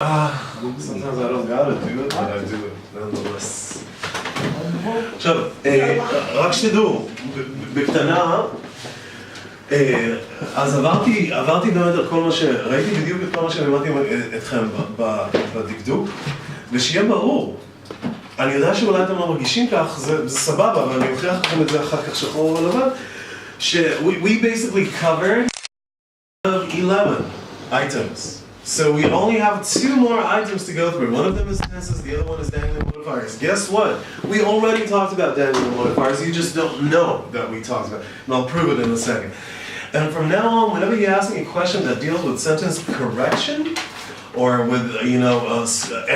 Sometimes I don't gotta do it, but I do it nonetheless. עכשיו, רק שתדעו, בקטנה, אז עברתי באמת על כל מה ראיתי בדיוק את כל מה שלימדתי אתכם בדקדוק, ושיהיה ברור, אני יודע שאולי אתם לא מרגישים כך, זה סבבה, אבל אני אוכיח לכם את זה אחר כך שחור ולבן, we basically covered 11 items. So we only have 2 more items to go through. One of them is tenses, the other one is dangling modifiers. Guess what? We already talked about dangling modifiers, you just don't know that we talked about it. And I'll prove it in a second. And from now on, whenever you ask me a question that deals with sentence correction, or with,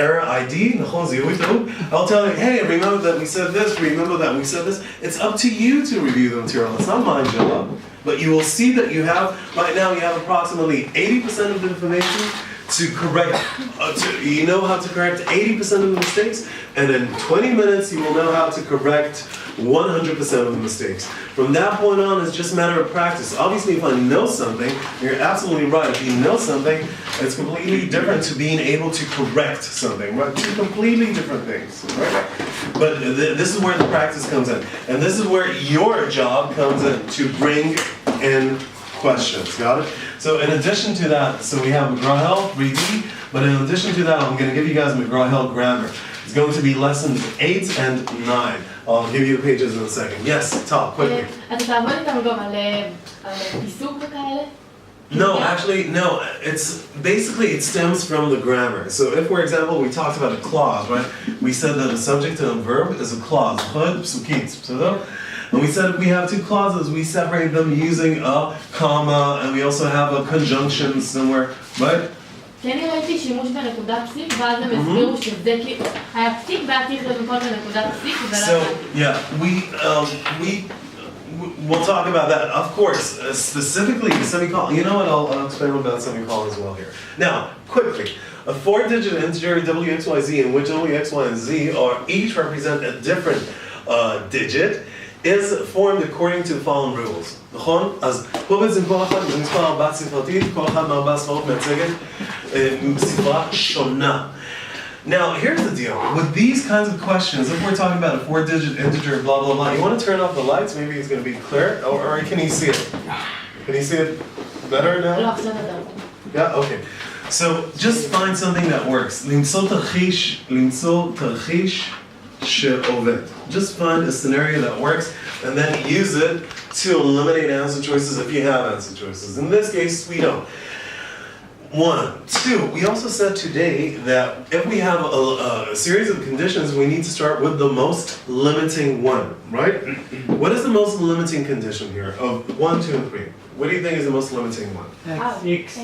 error ID, I'll tell you, hey, remember that we said this, remember that we said this. It's up to you to review the material. It's not my job. But you will see that you have, right now you have approximately 80% of the information to correct, you know how to correct 80% of the mistakes, and in 20 minutes you will know how to correct 100% of the mistakes. From that point on, it's just a matter of practice. Obviously, if I know something, you're absolutely right. If you know something, it's completely different to being able to correct something, right? Two completely different things, right? But this is where the practice comes in. And this is where your job comes in, to bring in questions, got it? So in addition to that, so we have McGraw-Hill 3D, but in addition to that, I'm going to give you guys McGraw-Hill grammar. It's going to be lessons 8 and 9. I'll give you the pages in a second. Yes, talk quickly. אתה תעבוד איתנו גם על פיסוק וכאלה? No, actually, no. It's basically, it stems from the grammar. So if, for example, we talked about a clause, right? We said that a subject and a verb is a clause. And we said if we have 2 clauses, we separate them using a comma, and we also have a conjunction somewhere, right? כן, אני ראיתי שימוש בנקודת פסיק, ואז הם הסבירו שזה כאילו, היה פסיק והטיח לבכל בנקודת פסיק, So, yeah, we'll talk about that, of course, specifically the semicolon. You know what, I'll explain about semicolon as well here. Now, quickly, a 4-digit integer wxyz in which only x, y, and z are each represent a different digit, is formed according to the following rules. נכון? אז פה בעצם כל אחד, זה מספר 4 ספרתית, כל אחד מ4 ספרות מייצגת ספרה שונה. Now, here's the deal. With these kinds of questions, if we're talking about a 4-digit integer, blah, blah, blah, you want to turn off the lights? Maybe it's going to be clear. Or can you see it? Can you see it better now? Yeah? Okay. So, just find something that works. למצוא תרחיש שעובד. Just find a scenario that works and then use it to eliminate answer choices if you have answer choices. In this case, we don't. 1. 2, we also said today that if we have a series of conditions, we need to start with the most limiting one, right? What is the most limiting condition here of 1, 2, and 3? What do you think is the most limiting one? X.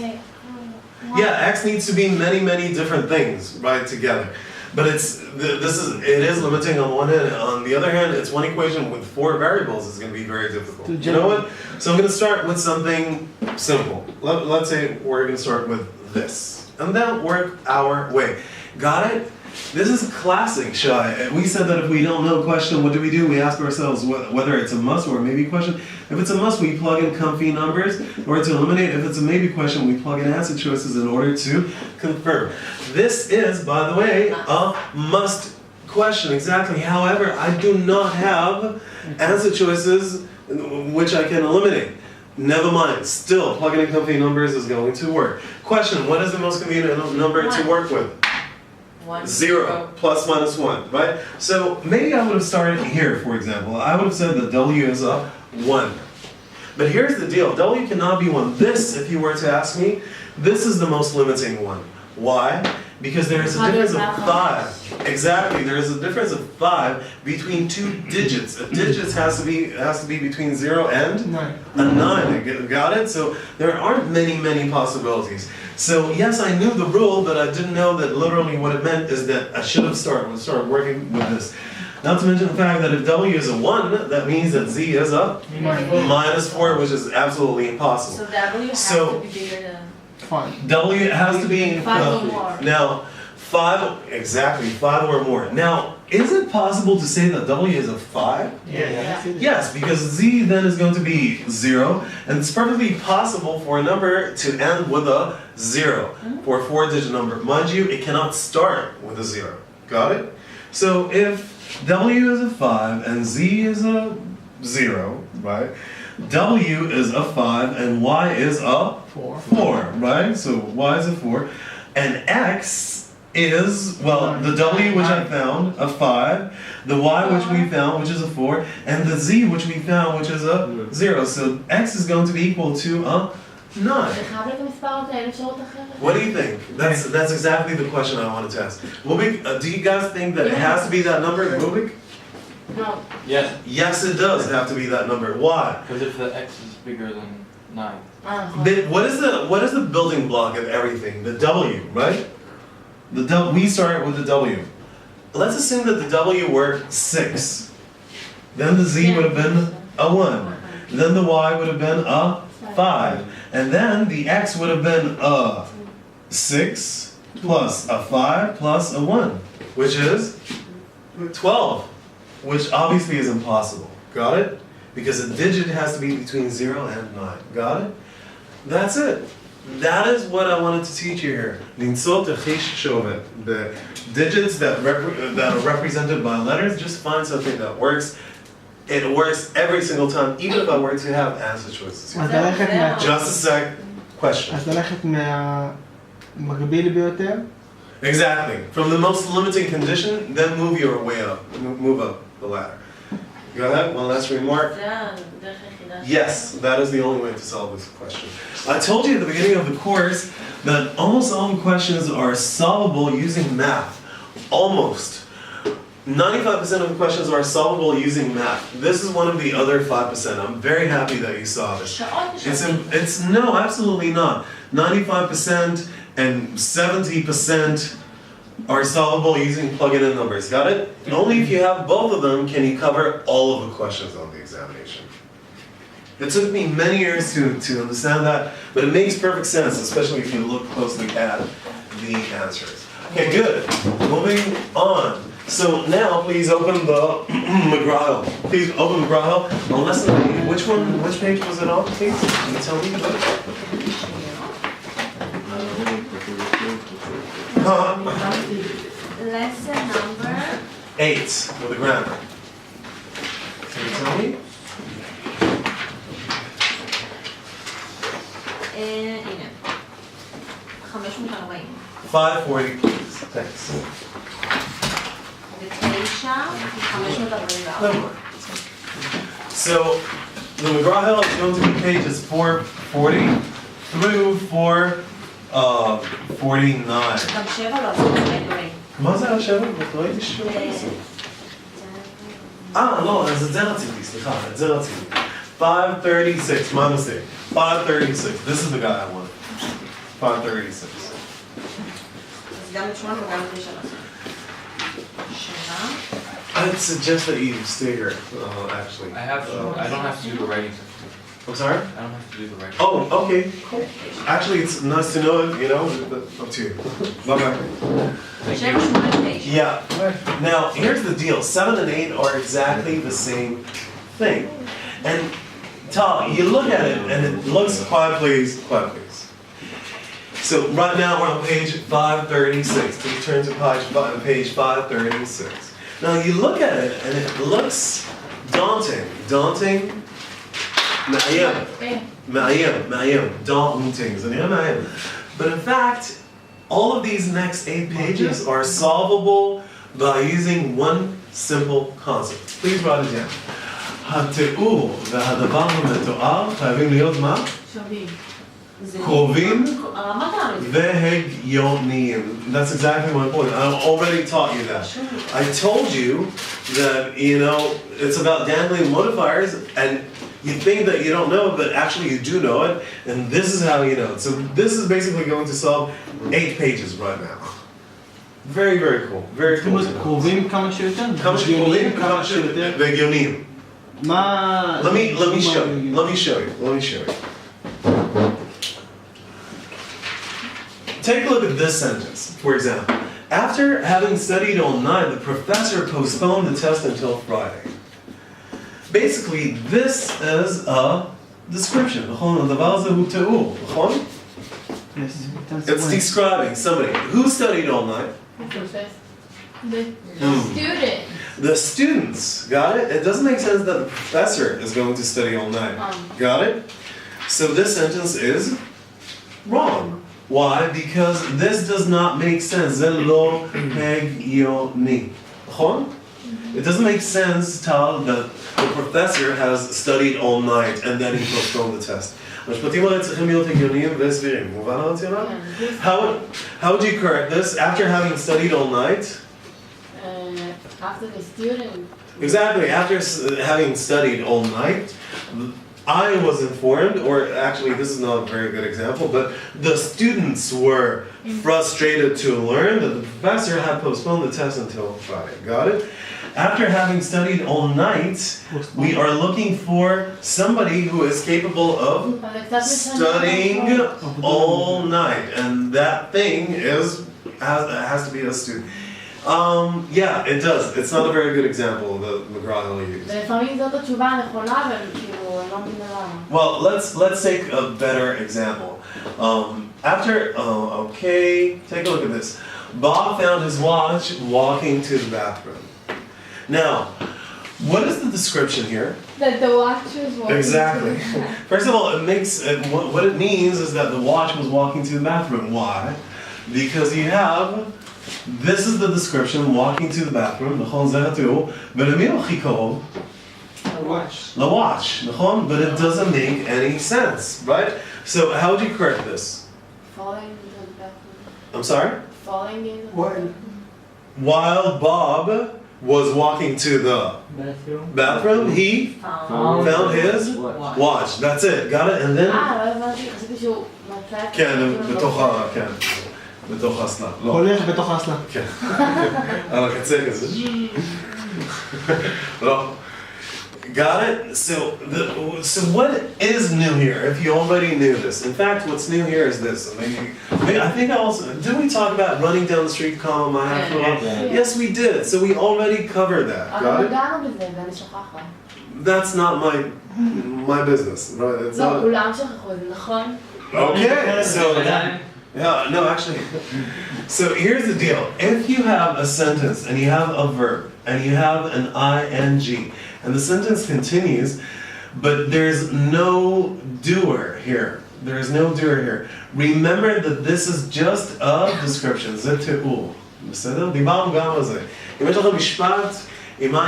Yeah, X needs to be many, many different things, right, together. But it is limiting on one hand. On the other hand, it's one equation with 4 variables is going to be very difficult. You know what? So I'm going to start with something simple. Let's say we're going to start with this. And then work our way. Got it? This is classic, Shai. We said that if we don't know a question, what do? We ask ourselves whether it's a must or a maybe question. If it's a must, we plug in comfy numbers. Or to eliminate, if it's a maybe question, we plug in answer choices in order to confirm. This is, by the way, a must question, exactly. However, I do not have answer choices which I can eliminate. Never mind, still, plugging in comfy numbers is going to work. Question, what is the most convenient number to work with? 0, plus minus 1, right? So maybe I would have started here, for example. I would have said that W is a 1. But here's the deal, W cannot be 1. This, if you were to ask me, this is the most limiting one. Why? Because there is a difference of 5. Exactly, there is a difference of 5 between 2 digits. A digit has to be between 0 and 9. A 9. Got it? So there aren't many possibilities. So yes, I knew the rule, but I didn't know that literally what it meant is that I should have started working with this. Not to mention the fact that if W is a 1, that means that Z is a minus 4, which is absolutely impossible. So W has to be bigger than... W has to be, 5 or more. now, 5, exactly, 5 or more. Now, is it possible to say that W is a 5? Yeah. Yes, because Z then is going to be 0, and it's perfectly possible for a number to end with a 0 for a 4-digit number. Mind you, it cannot start with a 0. Got it? So if W is a 5 and Z is a 0, right? W is a 5 and Y is a 4, right? So Y is a 4, and X is, well, the W which I found, a 5, the Y which we found, which is a 4, and the Z which we found, which is a 0. So X is going to be equal to a 9. What do you think? That's exactly the question I wanted to ask. Rubik, do you guys think that it has to be that number, Rubik? No. Yes. Yes, it does have to be that number. Why? Because if the X is bigger than 9. What is the building block of everything? The W, right? We start with the W. Let's assume that the W were 6. Then the Z would have been a 1. Then the Y would have been a 5. And then the X would have been a 6 plus a 5 plus a 1, which is 12, which obviously is impossible. Got it? Because a digit has to be between 0 and 9. Got it? That's it. That is what I wanted to teach you here. The digits that are represented by letters, just find something that works. It works every single time, even if I were to have answer choices. Just a sec. Question. אז ללכת מהמקביל ביותר? Exactly. From the most limiting condition, then move your way up. Move up the ladder. Go ahead, one last remark. Yes, that is the only way to solve this question. I told you at the beginning of the course that almost all the questions are solvable using math. Almost. 95% of the questions are solvable using math. This is one of the other 5%. I'm very happy that you saw this. It's no, absolutely not. 95% and 70% are solvable using plug-in numbers. Got it? Only if you have both of them can you cover all of the questions on the examination. It took me many years to understand that, but it makes perfect sense, especially if you look closely at the answers. Okay, good. Moving on. So now, please open the McGraw-Hill. Please open McGraw-Hill. On lesson 8, which page was it on, please? Can you tell me? Lesson number 8 with the grammar. Can you tell me? הנה, 540. 540, please. Thanks. ו9, 544. Never mind. So, the McGraw-Hill is going to be pages 440 through 449. גם 7 לא, זה רגע. מה זה השבע? לא ראיתי שוב. לא, אז את זה רציתי, סליחה, את זה רציתי. 536, my mistake. 536, this is the guy I wanted. 536. אז גם את 8 וגם את 9. 7. I'd suggest that you stay here, actually. I don't have to do the writing section. I'm sorry? I don't have to do the writing. Oh, okay, cool. Actually, it's nice to know it, you know, but up to you. Bye-bye. 7, 8, 9. Yeah. Now, here's the deal. 7 and 8 are exactly the same thing. And Tal, you look at it and it looks, quiet please. So right now we're on page 536. Please turn to page 536. Now you look at it and it looks daunting. Daunting? Ma'ayim. Daunting. But in fact, all of these next 8 pages are solvable by using one simple concept. Please write it down. התיאור והדבר המתואר חייבים להיות מה? שווים. קרובים הרמת העלות. והגיוניים. That's exactly my point. I already taught you that. I told you that, you know, it's about dangling modifiers and you think that you don't know, but actually you do know it, and this is how you know it. So this is basically going to solve 8 pages right now. Very, very cool. Very cool. קרובים כמה שיותר? כמה שקרובים, כמה שיותר והגיוניים. מה... Let me show you. Take a look at this sentence, for example. After having studied all night, the professor postponed the test until Friday. Basically, this is a description. נכון? הדבר הזה הוא תיאור, נכון? Yes, It's describing somebody who studied all night. The student. The students, got it? It doesn't make sense that the professor is going to study all night. Got it? So this sentence is wrong. Why? Because this does not make sense. זה לא הגיוני. נכון? It doesn't make sense to tell that the professor has studied all night and then he postponed the test. המשפטים הרי צריכים להיות הגיוניים וסבירים. מובן הרציונל? How would you correct this? After having studied all night? After the student. Exactly. After having studied all night, I was informed, or actually this is not a very good example, but the students were frustrated to learn that the professor had postponed the test until Friday. Got it? After having studied all night, we are looking for somebody who is capable of studying all night, and that thing has to be a student. Yeah, it does. It's not a very good example that McGraw-Hill used. ולפעמים זאת התשובה הנכונה, אבל כאילו, אני לא מבינה למה. Well, let's take a better example. Okay, take a look at this. Bob found his watch walking to the bathroom. Now, what is the description here? That the watch was walking. Exactly. First of all, what it means is that the watch was walking to the bathroom. Why? Because you have, this is the description, walking to the bathroom, נכון? זה התיאור, ולמי הוא הכי קרוב? לwatch, נכון? But it doesn't make any sense, right? So how would you correct this? Falling into the bathroom. I'm sorry? Falling into the bathroom. While Bob was walking to the bathroom, he found his watch. That's it. Got it? And then... לא הבנתי, חשבתי שהוא מצא את... כן, בתוך האסלה. לא. הולך בתוך האסלה. כן. על הקצה כזה. לא. Got it? So what is new here, if you already knew this? In fact, what's new here is this. I think I also... Did we talk about running down the street, comma, my half Yes, we did. So we already covered that. Got it? דנו בזה, ואני שוכחת. That's not my business. Right? It's לא, not... כולם שכחו, זה נכון? Okay, so... Yeah, no, actually. So here's the deal. If you have a sentence and you have a verb and you have an ing and the sentence continues, but there's no doer here. There's no doer here. Remember that this is just a description. זה תיאור. בסדר? דיברנו גם על זה. אם יש לכם משפט עם ing,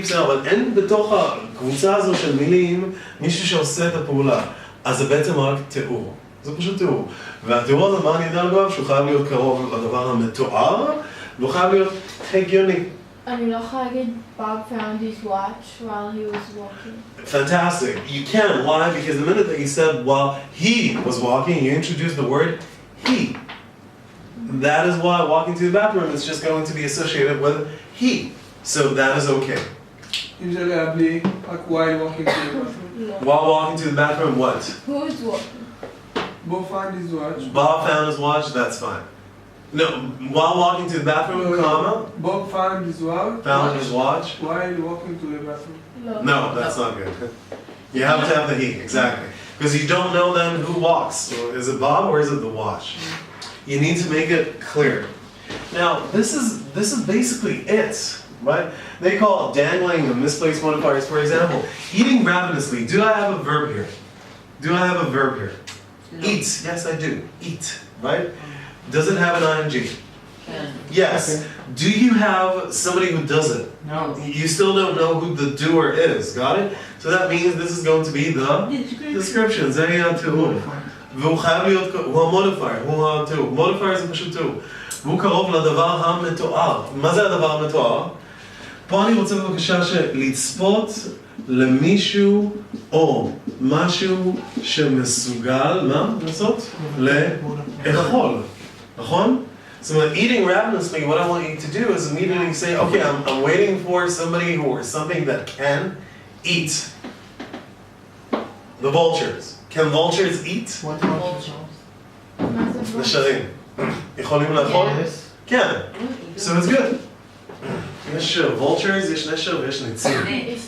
בסדר, אבל אין בתוך הקבוצה הזו של מילים מישהו שעושה את הפעולה. אז זה בעצם רק תיאור. זה פשוט תיאור. והתיאור הזה, מה אני יודע לגביו? שהוא חייב להיות קרוב לדבר המתואר, והוא חייב להיות הגיוני. אני לא יכולה להגיד, Bob found his watch while he was walking. Fantastic. You can. Why? Because the minute that you said while he was walking, you introduced the word he. That is why walking to the bathroom is just going to be associated with he. So that is okay. Usually I'll be like while walking to the bathroom. No. While walking to the bathroom, what? Who is walking? Bob found his watch. Bob found his watch, that's fine. No, while walking to the bathroom, comma, Bob found his watch. found his watch. While walking to the bathroom. No, that's not good. You have to have the he, exactly. Because you don't know then who walks. So is it Bob or is it the watch? You need to make it clear. Now, this is basically it, right? They call it dangling of misplaced modifiers. For example, eating ravenously. Do I have a verb here? Do I have a verb here? No. Eat. Yes, I do. Eat, right? Does it have an ing? Yes. Okay. Do you have somebody who does it? No. You still don't know who the doer is. Got it? So that means this is going to be the description. זה יהיה התיאור. והוא חייב להיות, הוא המודיפייר, הוא התיאור. מודיפייר זה פשוט תיאור. והוא קרוב לדבר המתואר. מה זה הדבר המתואר? פה אני רוצה בבקשה לצפות למישהו או משהו שמסוגל, מה? לעשות? לאכול. נכון? So when eating ravenously, what I want you to do is immediately say, okay, I'm waiting for somebody or something that can eat. The vultures. Can vultures eat? What vultures? נשרים. יכולים לאכול? כן. So it's good. יש vultures, יש נשר ויש נצים.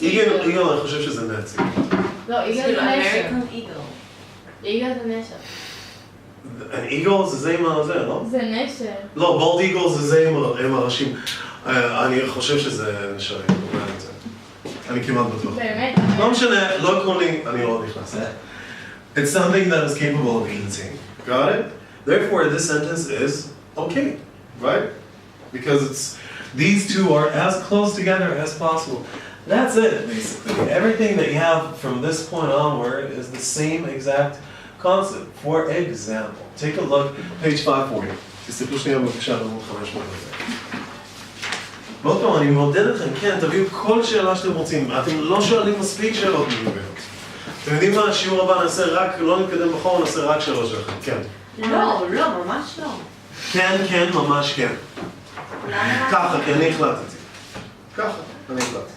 איגל, אני חושב שזה נצים. לא, איגל זה נשר. American Eagle. איגל זה נשר. איגל זה עם הזה, לא? זה נשר. לא, בולד איגל זה עם הראשים. אני חושב שזה נשרים, אני כמעט בטוח. באמת? לא משנה, לא עקרוני, אני לא נכנס. It's something that is capable of eating. Got it? Therefore, this sentence is okay, right? Because these two are as close together as possible. That's it, basically. Everything that you have from this point onward is the same exact concept. For example, take a look, page 540. תסתכלו שנייה בבקשה בעמוד 500 הזה. ועוד פעם, אני מעודד אתכם, כן, תביאו כל שאלה שאתם רוצים. אתם לא שואלים מספיק שאלות מגוברת. אתם יודעים מה? השיעור הבא נעשה רק, לא נתקדם בחור, נעשה רק שאלות שלכם. כן. לא, לא, ממש לא. כן, כן, ממש כן. ככה, כי אני החלטתי. ככה, אני החלטתי.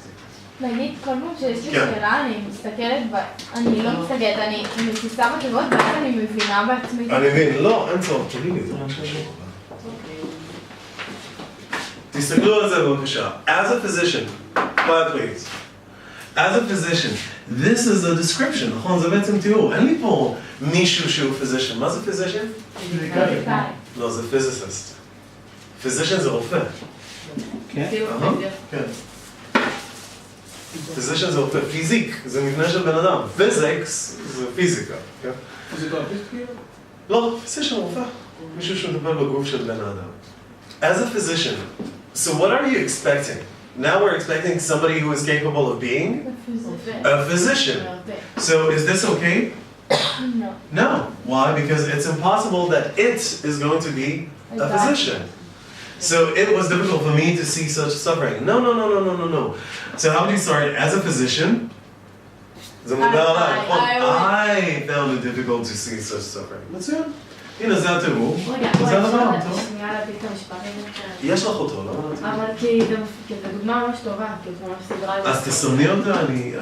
נגיד, כל פעם שיש לי שאלה, אני מסתכלת, אני לא מסתכלת, אני מסיסה בתיבות, ואז אני מבינה בעצמי. אני מבין, לא, אין צורך, תגידי, זה לא משהו. תסתכלו על זה בבקשה. As a physician, quiet please. As a physician, this is a description, נכון? זה בעצם תיאור. אין לי פה מישהו שהוא physician. מה זה physician? לא, זה physicist. physician זה רופא. כן? כן. physician זה רופא. פיזיק זה מבנה של בן אדם. physics זה פיזיקה. פיזיקאליסט כאילו? לא, physician רופא. מישהו שמטפל בגוף של בן האדם. As a physician, so what are you expecting? Now we're expecting somebody who is capable of being a physician. So is this okay? No. No. Why? Because it's impossible that it is going to be a physician. So it was difficult for me to see such suffering. No, no, no, no, no, no, no. So how would you start? As a physician, I found it difficult to see such suffering. מצוין. הנה, זה התיאור. רגע, זה הדבר. שנייה להביא את המשפט הזה. יש לך אותו, לא? אבל כי זו דוגמה ממש טובה, כי זה ממש סדרה. אז תסמני אותה, אני...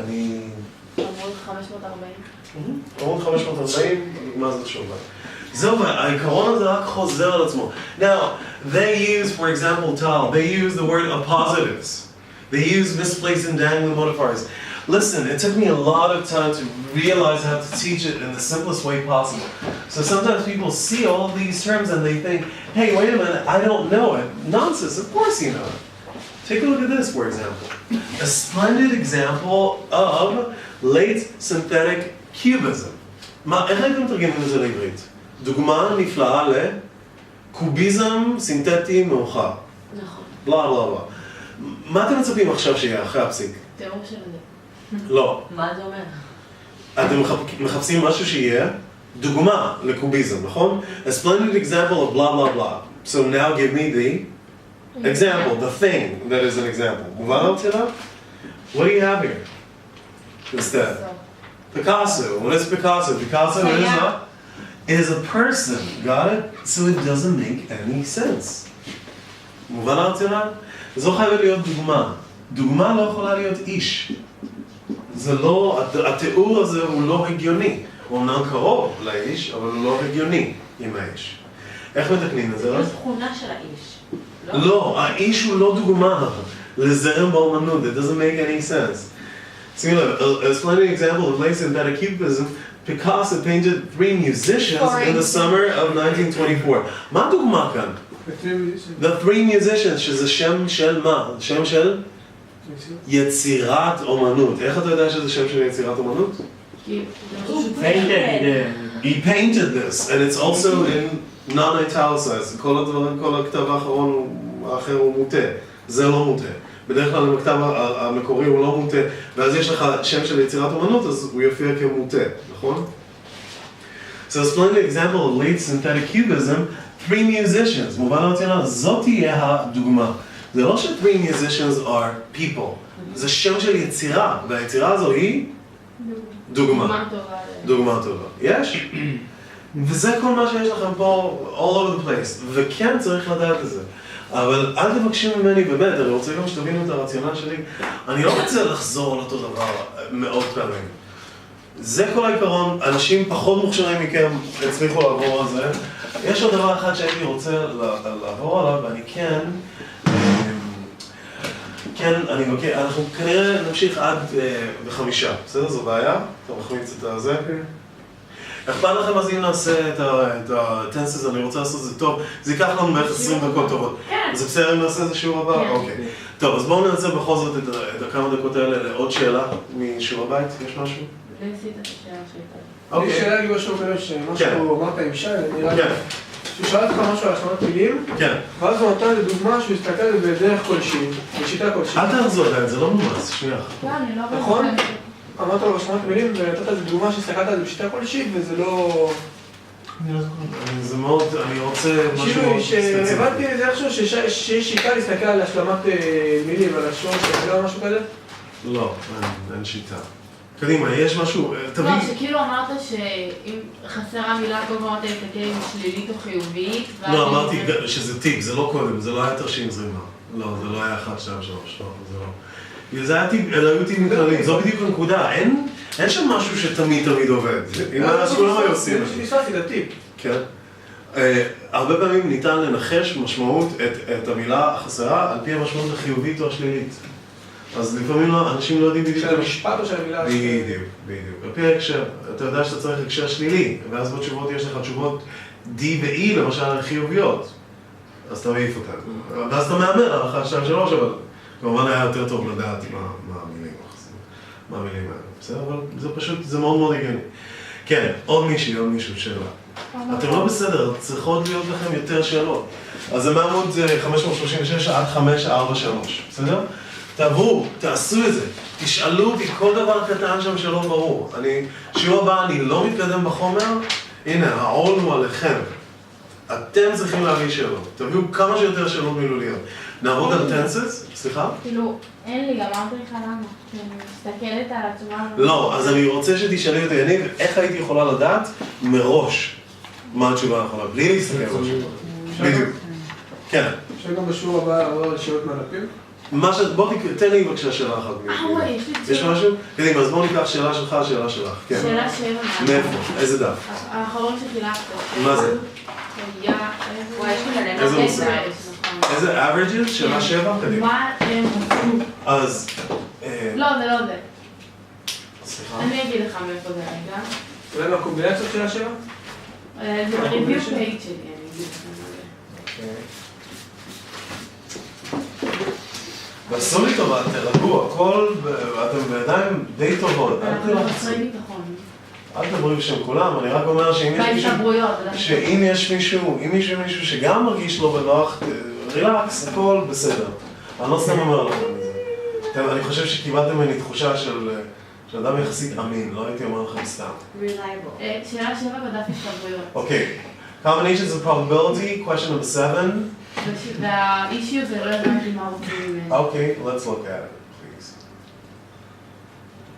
עמוד 540. עמוד 540, מה זה שובה? זהו, העיקרון הזה רק חוזר על עצמו. Now, they use, for example, tal, they use the word appositives. They use misplaced and dangling modifiers. Listen, it took me a lot of time to realize how to teach it in the simplest way possible. So sometimes people see all of these terms and they think, hey, wait a minute, I don't know it. Nonsense, of course you know it. Take a look at this, for example. A splendid example of late synthetic cubism. איך הייתם מתרגמים את זה לעברית? דוגמה נפלאה לקוביזם סינתטי מאוחר. נכון. בלה בלה בלה. מה אתם מצפים עכשיו שיהיה אחרי הפסיק? תיאור של זה. לא. מה זה אומר? אתם מחפשים משהו שיהיה דוגמה לקוביזם, נכון? A splendid example of blah blah blah. So now give me the example, the thing that is an example. מובן אותי לה? What do you have here instead? Picasso. What is Picasso? Picasso is a person. Got it? So it doesn't make any sense. מובן אותי לה? זו חייבת להיות דוגמה. דוגמה לא יכולה להיות איש. זה לא, התיאור הזה הוא לא הגיוני. הוא אמנם קרוב לאיש, אבל הוא לא הגיוני עם האיש. איך מתקנים את זה? זו תכונה של האיש. לא, האיש הוא לא דוגמה לזרם באומנות. It doesn't make any sense. שימו לב, a splendid example of late synthetic cubism, Picasso painted 3 musicians in the summer of 1924. מה הדוגמה כאן? The 3 musicians, שזה שם של מה? שם של? יצירת אומנות. איך אתה יודע שזה שם של יצירת אומנות? He painted this, and it's also in non-italicized. כל הדברים, כל הכתב האחרון האחר הוא מוטה. זה לא מוטה. בדרך כלל הכתב המקורי הוא לא מוטה, ואז יש לך שם של יצירת אומנות, אז הוא יופיע כמוטה, נכון? So a splendid example of late synthetic cubism, 3 musicians. מובן אותי לה, זאת תהיה הדוגמה. זה לא ש 3 musicians are people, זה שם של יצירה, והיצירה הזו היא דוגמה. דוגמה טובה. יש? וזה כל מה שיש לכם פה, all over the place, וכן צריך לדעת את זה. אבל אל תבקשו ממני באמת, אני רוצה גם שתבינו את הרציונל שלי. אני לא רוצה לחזור על אותו דבר מאות פעמים. זה כל העיקרון, אנשים פחות מוכשרים מכם הצליחו לעבור על זה. יש עוד דבר אחד שהייתי רוצה לעבור עליו, ואני אנחנו כנראה נמשיך עד 5, בסדר? זו בעיה? אתה מחמיץ את זה? אכפת לכם אז אם נעשה את הטנסס, אני רוצה לעשות את זה טוב, זה ייקח לנו בערך 20 דקות טובות. זה בסדר אם נעשה את זה שיעור הבא? אוקיי. טוב, אז בואו ננצל בכל זאת את הכמה דקות האלה לעוד שאלה משיעור הבית, יש משהו? לא עשית את השאלה שהייתה. יש שאלה לגבי שהוא אומר שמשהו אמרת עם שי, נראה לי שהוא שאל אותך משהו על השלמת מילים, ואז הוא נתן לדוגמה שהוא הסתכל בדרך כלשהי, בשיטה כלשהי. אל תחזור עליהם, זה לא מומס, שנייה. אני לא רואה. נכון? אמרת לו השלמת מילים ונתת לזה דוגמה שהסתכלת על זה בשיטה כלשהי וזה לא... זה מאוד, אני רוצה משהו מאוד ספציפי. הבנתי את זה איכשהו שיש שיטה להסתכל על השלמת מילים, על השורש, או משהו כזה? לא, אין שיטה. קדימה, יש משהו, תביא... לא, שכאילו אמרת שאם חסרה מילה, כל פעם אתה תסתכל אם שלילית או חיובית. לא, אמרתי שזה טיק, זה לא קודם, זה לא היה תרשים זרימה. לא, זה לא היה 1, 2, 3, לא, זה לא. זה היה טיק, אלה היו טיקים כלליים, זו בדיוק הנקודה, אין שם משהו שתמיד עובד. אם כולם היו עושים את זה. פספסתי את הטיפ. כן. הרבה פעמים ניתן לנחש משמעות את המילה החסרה על פי המשמעות החיובית או השלילית. אז לפעמים אנשים לא יודעים בדיוק... של המשפט או של המילה? בדיוק. על פי ההקשר, אתה יודע שאתה צריך הקשר שלילי, ואז בתשובות יש לך תשובות D ו-E, למשל חיוביות. אז אתה מעיף אותן. ואז אתה מאמר על 1, 2, 3, אבל כמובן היה יותר טוב לדעת מה המילים האלה. בסדר? אבל זה פשוט, זה מאוד מאוד הגיוני. כן, עוד מישהו, שאלה. אתם לא בסדר, צריכות להיות לכם יותר שאלות. אז זה מעמוד 536 עד 543, בסדר? תעברו, תעשו את זה, תשאלו אותי כל דבר קטן שם שלא ברור. שיעור הבא אני לא מתקדם בחומר, הנה, העול הוא עליכם. אתם צריכים להביא שאלות, תביאו כמה שיותר שאלות מילוליות. נעבוד על טנסס, סליחה? כאילו, אין לי, אמרתי לך למה, כי אני מסתכלת על התשובה. לא, אז אני רוצה שתשאלי אותי, יניב, איך הייתי יכולה לדעת מראש מה התשובה יכולה, בלי להסתכל על התשובה. בדיוק. כן. אפשר גם בשיעור הבא לעבור על שאלות מהדפים? בוא תן לי בבקשה שאלה אחת. וואי, יש לי יש משהו? קדימה, אז בואו ניקח שאלה שלך, שאלה שלך. שאלה 7. מאיפה? איזה דף? האחרון שחילקת. מה זה? וואי, יש לי מלא. איזה נושא? איזה averages? שאלה 7? קדימה. מה הם עשו? אז... לא, זה לא זה. סליחה? אני אגיד לך מאיפה זה רגע. אולי מהקומבינציות של השאלה? זה בריוויו פייג' שלי, אני אגיד לך מה זה. ועשו לי טובה, תרגעו, הכל, אתם בידיים די טובות, אל אנחנו תלחצו. חסרי ביטחון. אל תדברו בשם כולם, אני רק אומר שאם יש מישהו שגם מרגיש לא בנוח, רילקס, הכל בסדר. אני לא סתם אומר לכם את זה. אני חושב שקיבלתם ממני תחושה של אדם יחסית אמין, לא הייתי אומר לכם סתם. שאלה 7 בדף הסתברויות. אוקיי. Combinations of probability, question number 7. והאישיו זה לא הבנתי מה רוצים ממנו. אוקיי, let's look at it, please.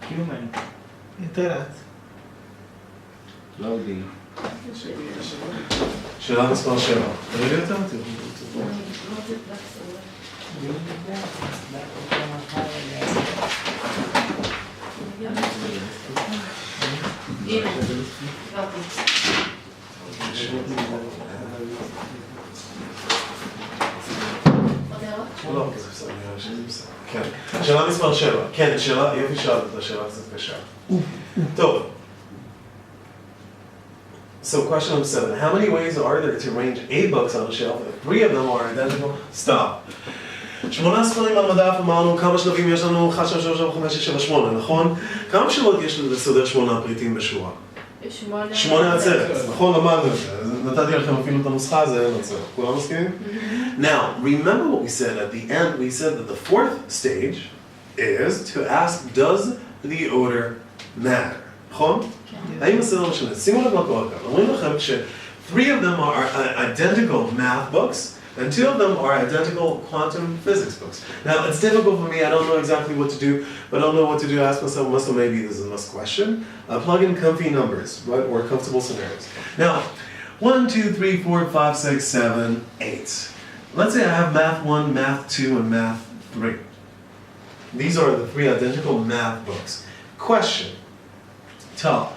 Human. יותר. Loading. שאלה מספר 7. תראי לי יותר, תראו. הנה, לא, זה בסדר, נראה שזה בסדר. כן. שאלה מספר 7. כן, שאלה, יופי שאלת את השאלה קצת קשה. טוב. So question number 7. How many ways are there to arrange 8 books on a shelf if 3 of them are identical? Stop. 8 ספרים על מדף, אמרנו כמה שלבים יש לנו, 1, 2, 3, 4, 5, 6, 7, 8, נכון? כמה שאלות יש לסדר 8 פריטים בשורה? 8 עצרת, נכון? למדנו את זה. נתתי לכם אפילו את הנוסחה, זה אין עצרת. כולם מסכימים? Now, remember what we said at the end? We said that the 4th stage is to ask, does the order matter? נכון? האם הסדר משנה? שימו לב מה קורה כאן. אומרים לכם כש-3 of them are identical math books, and 2 of them are identical quantum physics books. Now, it's difficult for me, I don't know exactly what to do, but I don't know what to do, I ask myself, maybe this is a must question. Plug in comfy numbers, right, or comfortable scenarios. Now, 1, 2, 3, 4, 5, 6, 7, 8. Let's say I have math 1, math 2, and math 3. These are the 3 identical math books. Question. Tell,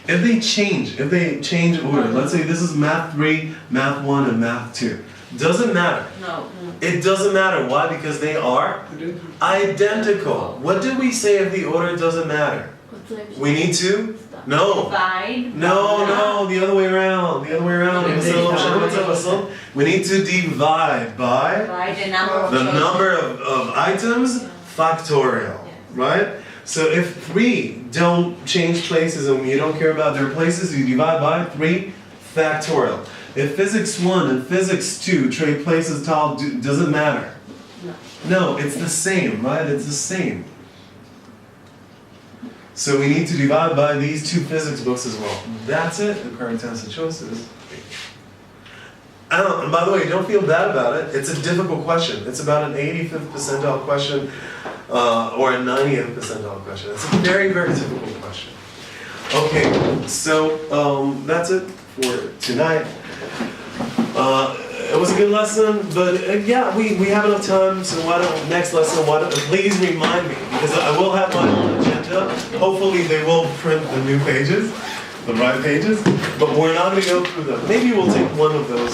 if they change order, let's say this is math 3, math 1, and math 2. Doesn't matter. No. It doesn't matter. Why? Because they are identical. What did we say if the order doesn't matter? We need to? No. Divide. No, the other way around. The other way around. We need to divide by Divide the number of the choices. number of items factorial, right? So if 3 don't change places and you don't care about their places, you divide by 3 factorial. If physics 1 and physics 2 trade places, doesn't matter. No, it's the same, right? It's the same. So we need to divide by these 2 physics books as well. That's it, the current tense of choices. And by the way, don't feel bad about it. It's a difficult question. It's about an 85th percentile question or a 90th percentile question. It's a very, very difficult question. Okay, so that's it for tonight. It was a good lesson, but yeah, we have enough time, so next lesson, please remind me, because I will have my own agenda. Hopefully they will print the new pages, the right pages, but we're not going to go through them. Maybe we'll take one of those